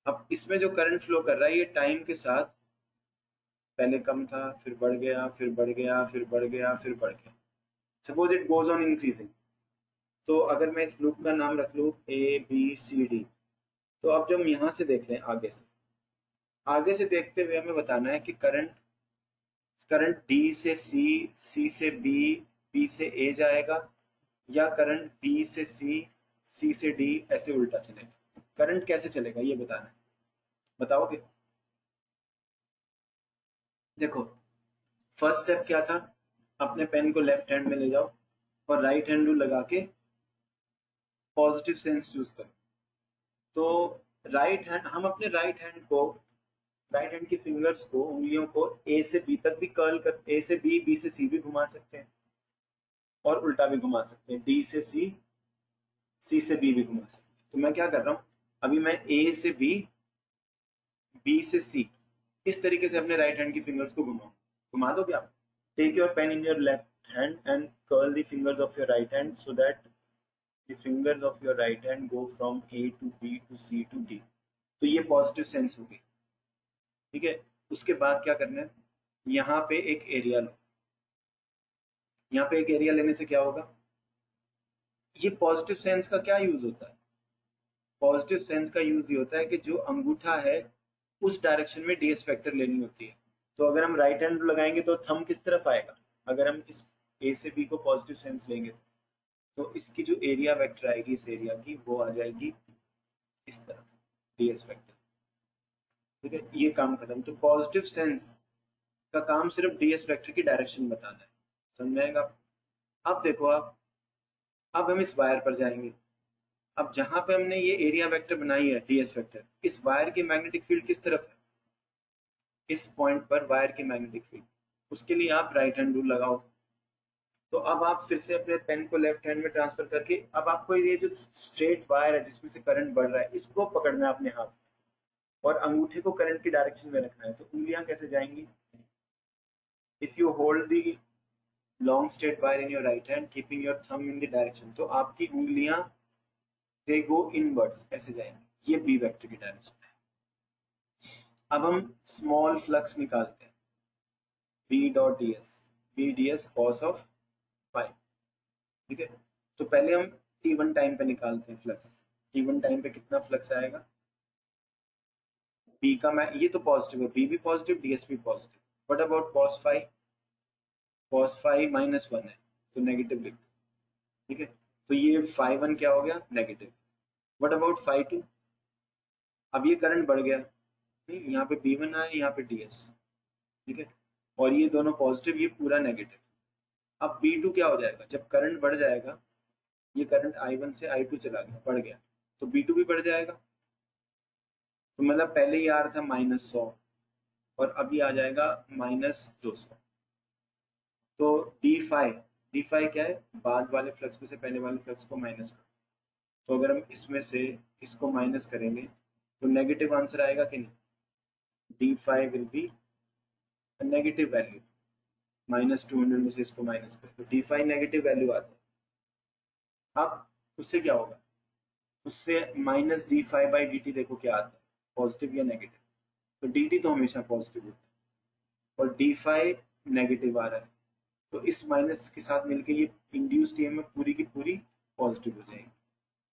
अब इसमें जो करंट फ्लो कर रहा है ये टाइम के साथ पहले कम था, फिर बढ़ गया, फिर बढ़ गया, फिर बढ़ गया, फिर बढ़ गया। Suppose it goes on increasing. तो अगर मैं इस लूप का नाम रख लूँ ए बी सी डी, तो अब जब हम यहाँ से देख रहे हैं आगे से देखते हुए हमें बताना है कि करंट करंट डी से सी, सी से बी, बी से ए जाएगा, या करंट बी से सी, सी से डी, ऐसे उल्टा चलेगा। करंट कैसे चलेगा ये बताना है, बताओगे? देखो फर्स्ट स्टेप क्या था, अपने पेन को लेफ्ट हैंड में ले जाओ और राइट हैंड रूल लगा के पॉजिटिव सेंस चूज करो। तो राइट हैंड, हम अपने राइट हैंड की फिंगर्स को, उंगलियों को ए से बी तक भी कर्ल कर, ए से बी, बी से सी भी घुमा सकते हैं, और उल्टा भी घुमा सकते हैं, डी से सी, सी से बी भी घुमा सकते हैं। तो मैं क्या कर रहा हूँ, अभी मैं ए से बी, बी से सी, इस तरीके से अपने राइट हैंड की फिंगर्स को घुमाऊं। घुमा दोगे आप? Take your pen in your left hand and curl the fingers of your right hand so that the fingers of your right hand go from A to B to C to D. तो ये पॉजिटिव सेंस हो गई, ठीक है। उसके बाद क्या करना है, यहाँ पे एक एरिया लो। यहाँ पे एक एरिया लेने से क्या होगा, ये पॉजिटिव सेंस का क्या यूज होता है? पॉजिटिव सेंस का यूज ये होता है कि जो अंगूठा है उस डायरेक्शन में डीएस फैक्टर लेनी होती है। तो अगर हम राइट हैंड लगाएंगे तो थंब किस तरफ आएगा, अगर हम इस ए से बी को पॉजिटिव सेंस लेंगे तो इसकी जो एरिया वेक्टर आएगी इस एरिया की, वो आ जाएगी इस तरफ, डीएस फैक्टर, ठीक है। ये काम खत्म। तो पॉजिटिव सेंस का काम सिर्फ डीएस वेक्टर की डायरेक्शन बताना है, समझ आएगा? अब देखो आप, अब हम इस वायर पर जाएंगे। अब जहां पे हमने ये एरिया वेक्टर बनाई है डीएस वेक्टर, इस वायर की मैग्नेटिक फील्ड किस तरफ है, इस पॉइंट पर वायर की मैग्नेटिक फील्ड, उसके लिए आप राइट हैंड रूल लगाओ। तो अब आप फिर से अपने पेन को लेफ्ट हैंड में ट्रांसफर करके, अब आपको ये जो स्ट्रेट वायर है जिसमें से करंट बढ़ रहा है, इसको पकड़ना है अपने हाथ में और अंगूठे को करंट की डायरेक्शन में रखना है। तो उंगलियां कैसे जाएंगी, if you hold the long straight wire in your right hand keeping your thumb in the direction, तो आपकी उंगलियां दे गो इनवर्ड्स, ऐसे जाएंगी, ये बी वेक्टर की डायरेक्शन है। अब हम स्मॉल फ्लक्स निकालते हैं, B dot D S, B D S cos of phi, ठीक है। तो पहले हम t1 टाइम पे निकालते हैं फ्लक्स। t1 टाइम पे कितना फ्लक्स आएगा, b का, मैं ये तो पॉजिटिव है, b भी पॉजिटिव, ds भी positive. What about cos five, cos five minus 1 है तो नेगेटिव लिख, ठीक है। तो ये फाइव वन क्या हो गया, negative. What about phi two, अब ये करंट बढ़ गया, नहीं यहाँ पे b1 आया, यहाँ पे ds, ठीक है, और ये दोनों पॉजिटिव, ये पूरा नेगेटिव। अब b2 क्या हो जाएगा, जब करंट बढ़ जाएगा, ये करंट i1 से i2 चला गया, बढ़ गया, तो b2 भी बढ़ जाएगा। तो मतलब पहले ही आ रहा था -100 और अभी आ जाएगा -200। तो डी फाई क्या है, बाद वाले फ्लक्स में से पहले वाले फ्लक्स को माइनस करो। तो अगर हम इसमें से इसको माइनस करेंगे तो नेगेटिव आंसर आएगा कि नहीं, D phi will be negative value, -200 में से इसको माइनस करें तो डी फाई नेगेटिव वैल्यू आता है। अब उससे क्या होगा, उससे minus D phi by D T, देखो क्या आता है, पॉजिटिव या नेगेटिव। तो डी टी तो हमेशा पॉजिटिव होता है और डी फाई नेगेटिव आ रहा है, तो इस माइनस के साथ मिलके ये इंड्यूस्ड ईएमएफ पूरी की पूरी पॉजिटिव हो जाएगी।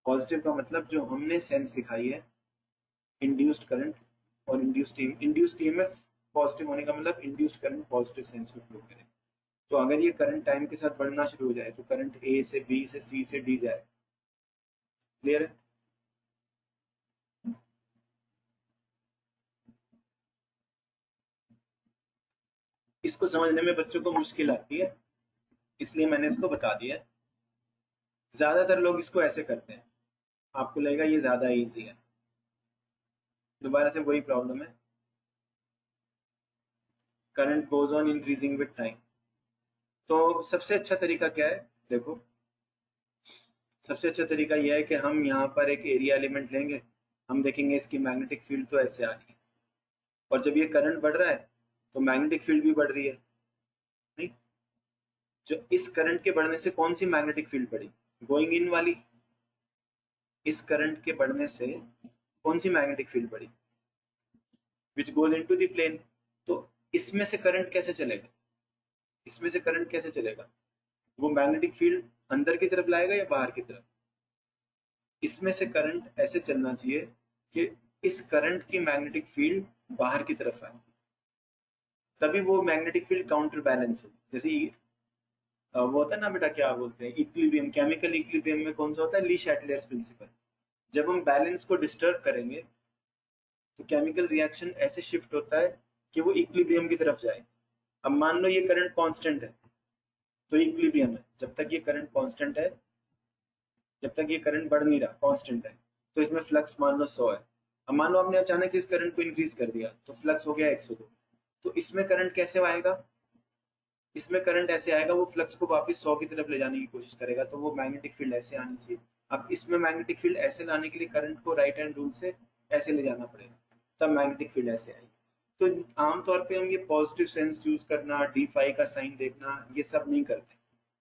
पॉजिटिव का मतलब जो हमने सेंस दिखाई है, इंड्यूस्ड करंट और इंड्यूस्ड ईएमएफ पॉजिटिव होने का मतलब इंड्यूस्ड करंट पॉजिटिव सेंस में फ्लो करे। तो अगर ये करंट टाइम के साथ बढ़ना शुरू हो जाए तो करंट ए से बी से सी से डी जाए। क्लियर है? इसको समझने में बच्चों को मुश्किल आती है, इसलिए मैंने इसको बता दिया है। ज्यादातर लोग इसको ऐसे करते हैं, आपको लगेगा ये ज्यादा इजी है, दोबारा से वही प्रॉब्लम है, current goes on increasing with time. तो सबसे अच्छा तरीका क्या है, देखो सबसे अच्छा तरीका यह है कि हम यहाँ पर एक एरिया एलिमेंट लेंगे, हम देखेंगे इसकी मैग्नेटिक फील्ड तो ऐसे आ रही है, और जब ये करंट बढ़ रहा है तो मैग्नेटिक फील्ड भी बढ़ रही है, नहीं? जो इस करंट के बढ़ने से कौन सी मैग्नेटिक फील्ड बढ़ी, गोइंग इन वाली। इस करंट के बढ़ने से कौन सी मैग्नेटिक फील्ड बढ़ी, which goes into the plane. तो इसमें से करंट कैसे चलेगा, इसमें से करंट कैसे चलेगा, वो मैग्नेटिक फील्ड अंदर की तरफ लाएगा या बाहर की तरफ। इसमें से करंट ऐसे चलना चाहिए कि इस करंट की मैग्नेटिक फील्ड बाहर की तरफ आए, तभी वो मैग्नेटिक फील्ड काउंटर बैलेंस हो। जैसे वो होता है ना बेटा, क्या बोलते हैं, इक्विलिब्रियम, केमिकल इक्विलिब्रियम में कौन सा होता है, ली शैटलर्स प्रिंसिपल। जब हम बैलेंस को डिस्टर्ब करेंगे तो केमिकल रिएक्शन ऐसे शिफ्ट होता है कि वो इक्विलिब्रियम की तरफ जाए। अब मान लो ये करंट कांस्टेंट है तो इक्विलिब्रियम है, जब तक ये करंट कांस्टेंट है, जब तक ये करंट बढ़ नहीं रहा, कांस्टेंट है, तो इसमें फ्लक्स मान लो 100 है। अब मान लो आपने अचानक से इस करंट को इंक्रीज कर दिया तो फ्लक्स हो गया 102। तो इसमें करंट कैसे आएगा, इसमें करंट ऐसे आएगा, वो फ्लक्स को वापस 100 की तरफ ले जाने की कोशिश करेगा, तो वो मैग्नेटिक फील्ड ऐसे आनी चाहिए। अब इसमें मैग्नेटिक फील्ड ऐसे लाने के लिए करंट को राइट हैंड रूल से ऐसे ले जाना पड़ेगा, तब मैग्नेटिक फील्ड ऐसे आएगी। तो आमतौर पे हम ये पॉजिटिव सेंस चूज करना, डी फाई का साइन देखना, ये सब नहीं करते,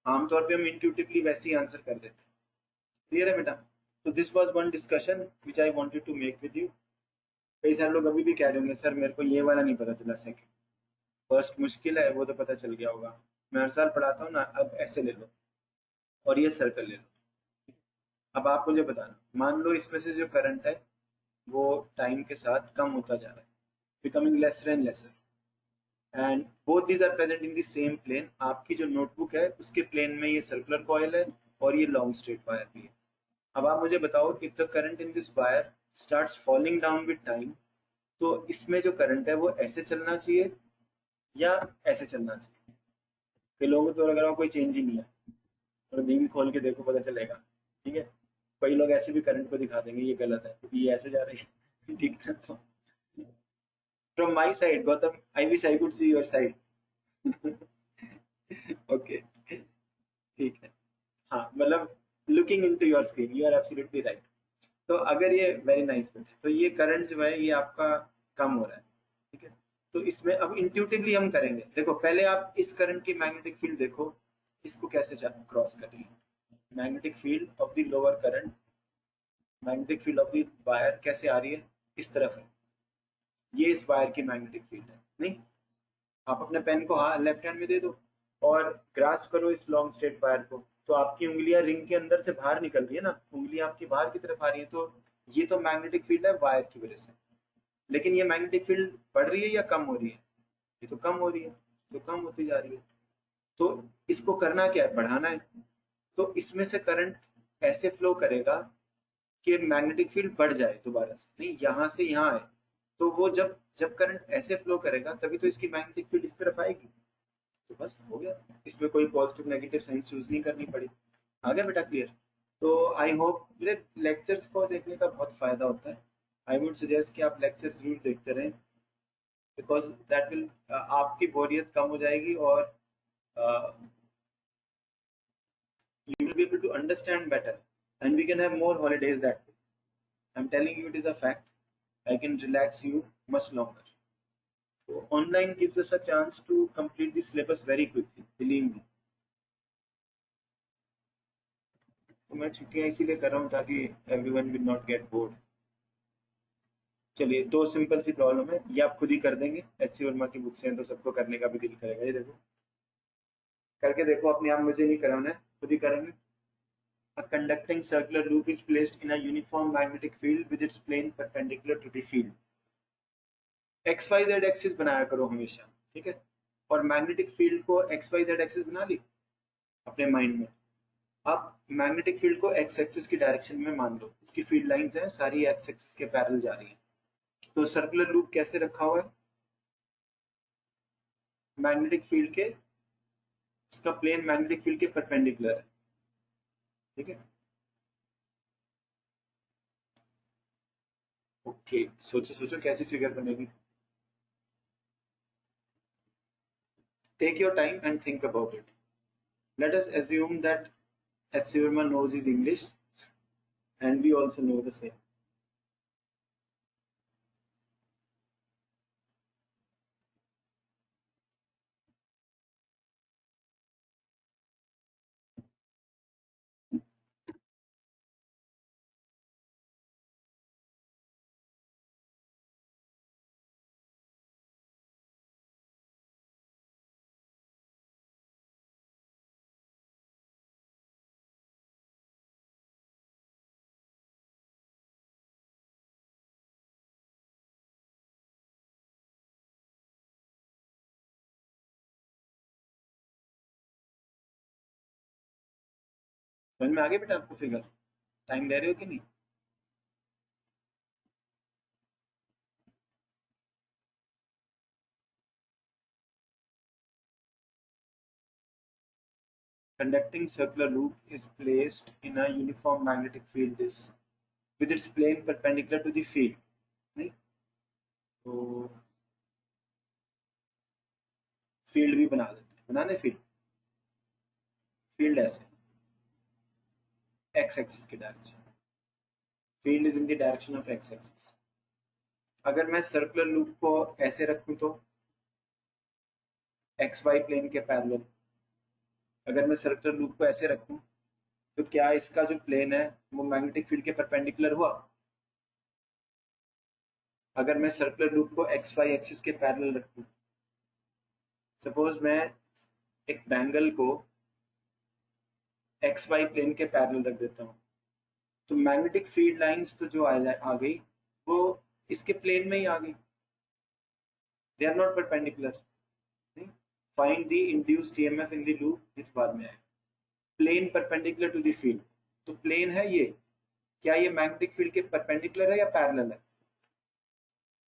आमतौर पे हम इंट्यूटिवली वैसे ही आंसर कर देते हैं। क्लियर है बेटा? तो this was one discussion which I wanted to make with you. कई सारे लोग अभी भी कह रहे होंगे सर मेरे को ये वाला नहीं पता चला, सेकंड फर्स्ट मुश्किल है, वो तो पता चल गया होगा, मैं हर साल पढ़ाता हूँ ना, अब ऐसे ले लो और ये सर्कल ले लो। अब आप मुझे बताना, मान लो इसमें से जो करंट है वो टाइम के साथ कम होता जा रहा है, becoming lesser and lesser, and both these are present in the same plane. आपकी जो नोटबुक है उसके प्लेन में ये सर्कुलर कॉइल है और ये लॉन्ग स्ट्रेट वायर भी है। अब आप मुझे बताओ, if the current in this wire starts falling down with time, तो इसमें जो करंट है वो ऐसे चलना चाहिए या ऐसे चलना चाहिए। कई लोगों को तो लग रहा हो कोई चेंज ही नहीं है, और बीम खोल के देखो पता चलेगा, ठीक है। कई लोग ऐसे भी करंट को दिखा देंगे ये गलत है क्योंकि ये ऐसे जा रही है ठीक है। तो from my side Gautam, I wish I could see your side. Okay, ठीक है, हाँ मतलब looking into your screen, you are absolutely right. तो अगर ये वेरी नाइस बेटे, तो ये करंट जो है ये आपका कम हो रहा है, ठीक है। तो इसमें अब इंट्यूटिवली हम करेंगे, देखो पहले आप इस करंट की मैग्नेटिक फील्ड देखो, इसको कैसे क्रॉस कर रही है, magnetic field of the lower current, magnetic field of the wire कैसे आ रही है, इस तरफ है, ये इस वायर की मैग्नेटिक फील्ड है, नहीं? आप अपने पेन को हाँ लेफ्ट हैंड में दे दो और ग्रास्प करो इस लॉन्ग स्ट्रेट वायर को, तो आपकी उंगलियां रिंग के अंदर से बाहर निकल रही है ना, उंगलियां आपकी बाहर की तरफ आ रही है, तो ये तो मैग्नेटिक फील्ड है वायर की वजह से। लेकिन ये मैग्नेटिक फील्ड बढ़ रही है या कम हो रही है, ये तो कम हो रही है, तो कम होती जा रही है। तो इसको करना क्या है, बढ़ाना है। तो इसमें से करंट ऐसे फ्लो करेगा कि मैग्नेटिक फील्ड बढ़ जाए दोबारा से, नहीं यहाँ से यहाँ आए। तो वो जब जब करंट ऐसे फ्लो करेगा तभी तो इसकी मैग्नेटिक फील्ड इस तरफ आएगी। तो बस हो गया, इसमें कोई पॉजिटिव नेगेटिव साइन चूज नहीं करनी पड़ी। आ गया बेटा क्लियर? तो आई होप मेरे लेक्चर्स को देखने का बहुत फायदा होता है, आई वुड सजेस्ट कि आप लेक्चर जरूर देखते रहें, बिकॉज दैट विल, आपकी बोरियत कम हो जाएगी और you will be able to understand better, and we can have more holidays that way. I'm telling you, it is a fact. I can relax you much longer. So online gives us a chance to complete the syllabus very quickly, believe me. तो मैं छुट्टियां इसीलिए कर रहा हूँ ताकि everyone will not get bored. चलिए, दो सिंपल सी प्रॉब्लम है, ये आप खुद ही कर देंगे, एच सी वर्मा की बुक से हैं तो सबको करने का भी दिल करेगा। ये देखो करके देखो, अपने आप, मुझे नहीं कराना है, खुद ही करेंगे। A conducting circular loop is placed in a uniform magnetic field with its plane perpendicular to the field. X Y Z axis बनाया करो हमेशा, ठीक है। और मैग्नेटिक फील्ड को एक्स वाई जेड एक्सिस बना ली अपने माइंड में। अब मैग्नेटिक फील्ड को एक्स एक्सिस की डायरेक्शन में मान लो, इसकी फील्ड लाइंस हैं सारी एक्स एक्सिस के पैरेलल जा रही हैं। तो सर्कुलर लूप कैसे रखा हुआ है, मैग्नेटिक फील्ड के, उसका प्लेन मैग्नेटिक फील्ड के परपेंडिकुलर है, ठीक है। ओके, सोचो सोचो कैसी फिगर बनेगी। Take your time and think about it. Let us assume that Surma knows his English and we also know the same. समझ में आ गई बेटा आपको फिगर? टाइम ले रहे हो कि नहीं? Conducting circular loop is placed in a uniform magnetic field this with its plane perpendicular to the field. नहीं, तो फील्ड भी बना देते हैं, बना दे फील्ड। फील्ड ऐसे एक्स एक्सिस की direction, field is in the direction of x axis. अगर मैं सर्कुलर लूप को ऐसे रखूं तो एक्स वाई प्लेन के पैरेलल। अगर मैं सर्कुलर लूप को ऐसे रखूं तो क्या इसका जो प्लेन है वो मैग्नेटिक फील्ड के परपेंडिकुलर हुआ? अगर मैं सर्कुलर लूप को एक्स वाई एक्सिस के पैरेलल रखूं, सपोज मैं एक बैंगल को एक्स वाई प्लेन के पैरेलल रख देता हूं, तो मैग्नेटिक फील्ड लाइंस तो जो आ गई वो इसके प्लेन में ही आ गई, they are not perpendicular. Find the induced EMF in the loop, जिस बाद में है plane perpendicular to the field. तो प्लेन है ये, क्या ये मैग्नेटिक फील्ड के परपेंडिकुलर है या पैरेलल है?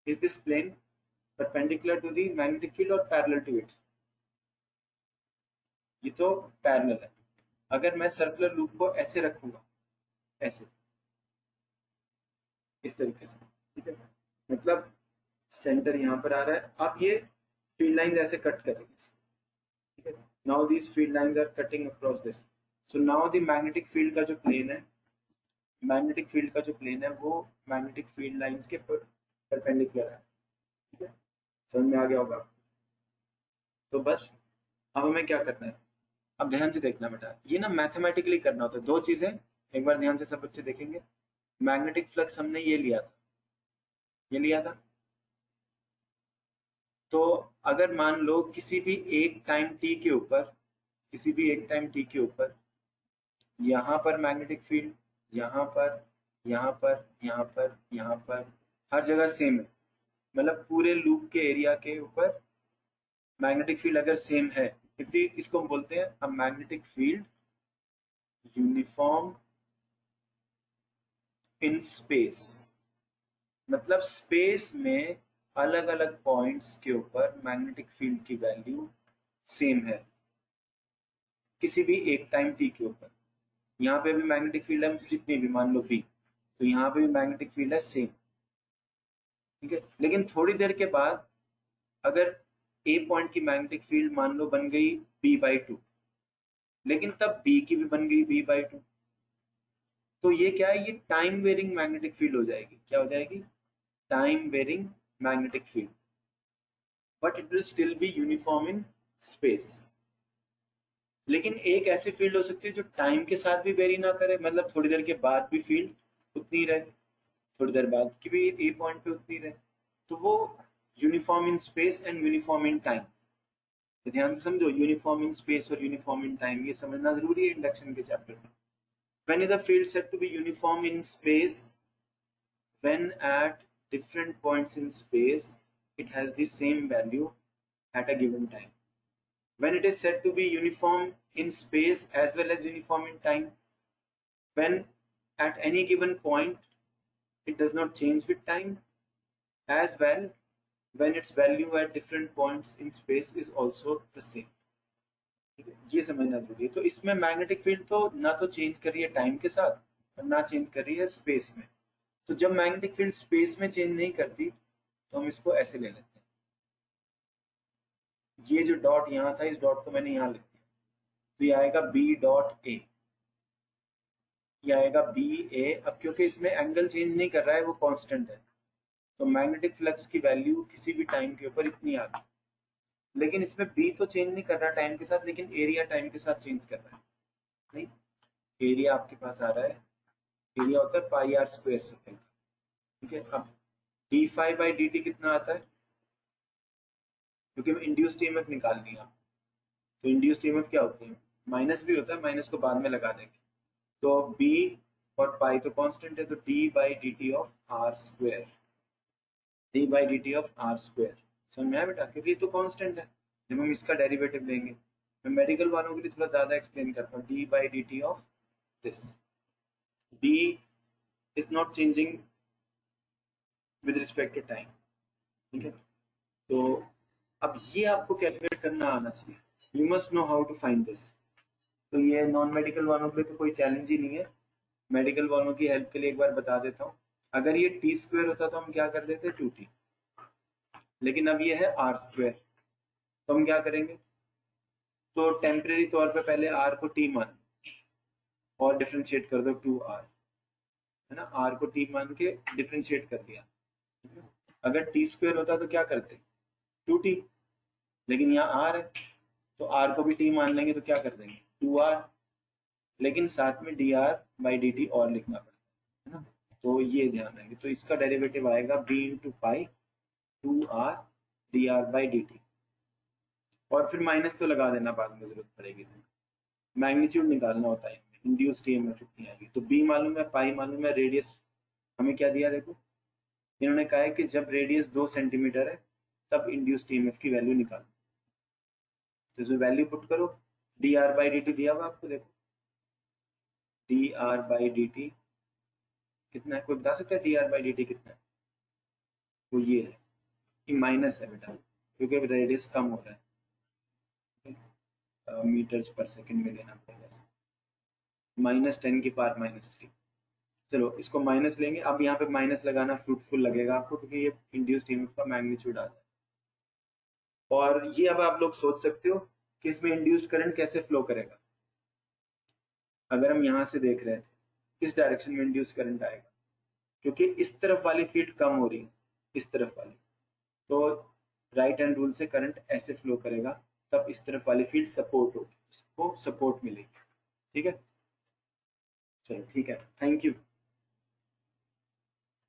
Is this plane perpendicular to the magnetic field और पैरेलल टू इट? ये तो पैरेलल है। अगर मैं सर्कुलर लूप को ऐसे रखूंगा, ऐसे, इस तरीके से, ठीक है, मतलब सेंटर यहाँ पर आ रहा है, अब ये फील्ड लाइंस ऐसे कट करेंगे, ठीक है। Now these field lines are cutting across this, so now the magnetic field का जो प्लेन है, मैग्नेटिक फील्ड का जो प्लेन है वो मैग्नेटिक फील्ड लाइंस के परपेंडिकुलर है, ठीक है। समझ में आ गया होगा? तो बस अब हमें क्या करना है, अब ध्यान से देखना बेटा, ये ना मैथमेटिकली करना होता है। दो चीजें एक बार ध्यान से सब बच्चे देखेंगे। मैग्नेटिक फ्लक्स हमने ये लिया था, ये लिया था, तो अगर मान लो किसी भी एक टाइम टी के ऊपर, किसी भी एक टाइम टी के ऊपर यहाँ पर मैग्नेटिक फील्ड, यहाँ पर, यहाँ पर, यहाँ पर, यहाँ पर, हर जगह सेम है, मतलब पूरे लूप के एरिया के ऊपर मैग्नेटिक फील्ड अगर सेम है, इसको हम बोलते हैं a magnetic field uniform in space. मतलब स्पेस में अलग अलग पॉइंट्स के ऊपर मैग्नेटिक फील्ड की वैल्यू सेम है किसी भी एक टाइम टी के ऊपर। यहाँ पे भी मैग्नेटिक फील्ड है जितनी भी, मान लो बी, तो यहाँ पे भी मैग्नेटिक फील्ड है सेम, ठीक है। लेकिन थोड़ी देर के बाद अगर ए पॉइंट की मैग्नेटिक फील्ड मान लो बन गई b/2, लेकिन तब बी की भी बन गई b/2, तो ये क्या है, ये टाइम वेरिंग मैग्नेटिक फील्ड हो जाएगी। क्या हो जाएगी? Time varying magnetic field, but it will still be uniform in space. लेकिन एक ऐसी फील्ड हो सकती है जो टाइम के साथ भी वेरी ना करे, मतलब थोड़ी देर के बाद भी फील्ड उतनी रहे, थोड़ी देर बाद की भी ए पॉइंट पे उतनी रहे, तो वो uniform in space and uniform in time. तो ध्यान से समझो, यूनिफॉर्म इन स्पेस और यूनिफॉर्म इन टाइम ये समझना जरूरी है इंडक्शन के चैप्टर में। When is a field said to be uniform in space? When at different points in space it has the same value at a given time. When it is said to be uniform in space as well as uniform in time, when at any given point it does not change with time, as well when its value at different points in space is also the same. ठीक है, ये समझना जरूरी है। तो इसमें मैग्नेटिक फील्ड तो ना तो चेंज कर रही है टाइम के साथ और ना चेंज कर रही है स्पेस में। तो जब मैग्नेटिक फील्ड स्पेस में चेंज नहीं करती तो हम इसको ऐसे ले लेते हैं, ये जो डॉट यहाँ था इस डॉट को मैंने यहाँ लिख दिया, तो ये आएगा बी डॉट ए, ये आएगा बी ए। अब क्योंकि इसमें एंगल चेंज नहीं कर रहा है, वो कांस्टेंट है, तो मैग्नेटिक फ्लक्स की वैल्यू किसी भी टाइम के ऊपर इतनी आ गई। लेकिन इसमें बी तो चेंज नहीं कर रहा टाइम के साथ, लेकिन एरिया टाइम के साथ चेंज कर रहा है। नहीं, एरिया आपके पास आ रहा है, एरिया होता है पाई आर स्क्वायर सेकेंड। ठीक है, अब D phi by D T कितना आता है, क्योंकि इंड्यूस्ड ईएमएफ निकालनी है, तो इंड्यूस्ड ईएमएफ क्या होती है, माइनस भी होता है, माइनस को बाद में लगा देंगे। तो बी और पाई तो कांस्टेंट है, तो D by D T of R square, D by D T of R square. समझ में आया बेटा, क्योंकि ये तो कांस्टेंट है, जब हम इसका डेरिवेटिव लेंगे। मैं मेडिकल वालों के लिए थोड़ा ज्यादा एक्सप्लेन करता हूँ, D by D T of this, D is not changing with respect to time. ठीक है, तो अब ये आपको कैलकुलेट करना आना चाहिए, you must know how to find this. तो ये नॉन मेडिकल वालों के लिए तो कोई चैलेंज ही नहीं है, मेडिकल वालों की हेल्प के लिए एक बार बता देता हूँ। अगर ये टी स्क्वायर होता तो हम क्या कर देते, 2t, लेकिन अब ये है आर स्क्वायर, तो हम क्या करेंगे, तो टेम्परेरी तौर पे पहले r को t मान और डिफरेंशिएट कर दो 2r, है ना, r को t मान के डिफरेंशिएट कर दिया। अगर टी स्क्वायर होता तो क्या करते, 2t, लेकिन यहाँ r है, तो r को भी t मान लेंगे तो क्या कर देंगे, 2r, लेकिन साथ में dr बाई dt और लिखना पड़ेगा, है ना। तो ये ध्यान रखेंगे, तो इसका डेरिवेटिव आएगा b into pi 2r dr by dt, और फिर माइनस तो लगा देना बाद में जरूरत पड़ेगी, तो मैग्नीट्यूड निकालना होता है, इंड्यूस्ड ईएमएफ कितनी आएगी। तो b मालूम है, पाई मालूम है, रेडियस हमें क्या दिया, देखो इन्होंने कहा है कि जब रेडियस 2 सेंटीमीटर है तब इंड्यूस्ड ईएमएफ की वैल्यू निकालो, तो जो वैल्यू पुट करो, D R by D T दिया हुआ आपको, देखो D R by D T कितना है, कोई बता सकता है D R by D T कितना है, वो ये है, कि माइनस है बेटा, क्योंकि रेडियस कम हो रहा है, मीटर्स पर सेकंड में लेना पड़ेगा, -10 की पावर -3। चलो इसको माइनस लेंगे, अब यहाँ पे माइनस लगाना फ्रूटफुल लगेगा आपको, क्योंकि ये इंड्यूस्ड ईएमएफ का मैग्नीट्यूड आ जाए। और ये अब आप लोग सोच सकते हो कि इसमें इंड्यूस्ड करंट कैसे फ्लो करेगा। अगर हम यहाँ से देख रहे थे, किस डायरेक्शन में इंड्यूस्ड करंट आएगा, क्योंकि इस तरफ वाली फील्ड कम हो रही है, इस तरफ वाली, तो राइट हैंड रूल से करंट ऐसे फ्लो करेगा, तब इस तरफ वाली फील्ड सपोर्ट होगी, उसको सपोर्ट मिलेगी। ठीक है, चलो ठीक है, थैंक यू।